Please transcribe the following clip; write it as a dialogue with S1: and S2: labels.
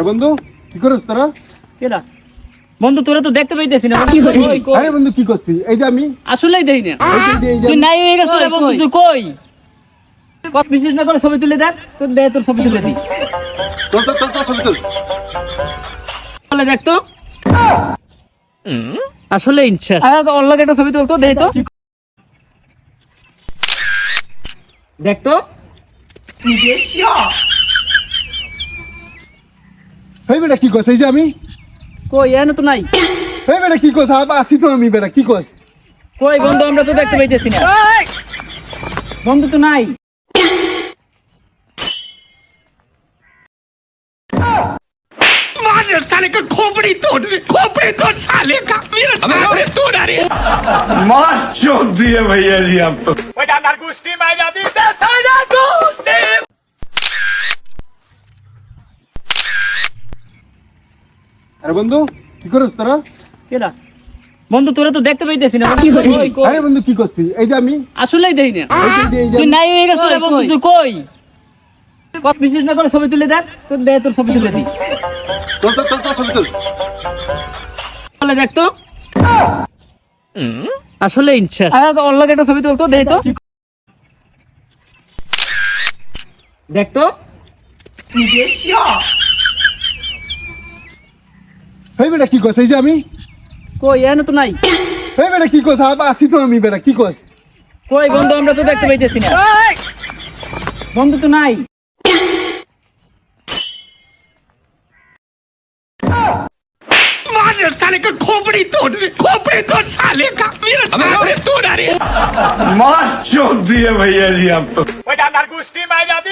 S1: আরে বন্ধু কি করিস তোরা?
S2: কেডা বন্ধু তোরা তো দেখতে পাইতেছি না।
S1: আরে বন্ধু কি করছিস? এই যে আমি
S2: আসলেই দেই না।
S1: এই যে
S2: তুই নাই হয়ে গেছিস রে বন্ধু, তুই কই? কত বিশেষ না করে ছবি তুলে দেখ, তোর দে তোর ছবি তুলে দি।
S1: তোর ছবি তুল।
S2: বলে দেখ তো। আসলে ইচ্ছা। আরে তো অন্য একটা ছবি তুল তো, দেই তো। দেখ তো।
S1: এই বেটা কি করছিস? এই যে আমি
S2: কই এনে তো নাই।
S1: এই বেটা কি করছিস? আসি তো আমি বেটা কি করছিস?
S2: কই বন্ধু আমরা তো দেখতে পাইতেছি না। বন্ধু তো নাই।
S3: मार साले का खोपड़ी तोड़ साले का मेरा खोपड़ी तोड़ अरे
S4: मार चोद दिए भैया जी आप तो
S3: बड़ा नारगुस्ती में जाती है सारा गुस्ती
S1: আরে বন্ধু কি করিস তোরা?
S2: কেডা বন্ধু তোরা তো দেখতে পাইতেছি না।
S1: আরে বন্ধু কি করছিস? এই যে আমি
S2: আসলেই দেই না।
S1: এই যে
S2: তুই নাই হয়ে গেছিস রে বন্ধু, তুই কই? কত বিশেষ না করে ছবি তুলে দেখ, তোর দে তোর ছবি তুলে দি।
S1: তোর ছবি তুল।
S2: বলে দেখ তো। আসলে ইচ্ছা। আরে তো অন্য একটা ছবি তুল তো, দেই তো। দেখ তো।
S1: এই বেটা কি করছিস? এই যে আমি
S2: কই এনে তো নাই।
S1: এই বেটা কি করছিস? আসি তো আমি বেটা কি করছিস?
S2: কই বন্ধু আমরা তো দেখতে পাইতেছি না। বন্ধু তো নাই।
S3: मार साले का खोपड़ी तोड़ साले का मेरा खोपड़ी तोड़ अरे
S4: मार चोद दिए भैया जी आप तो
S3: बड़ा नारगुस्ती में जाती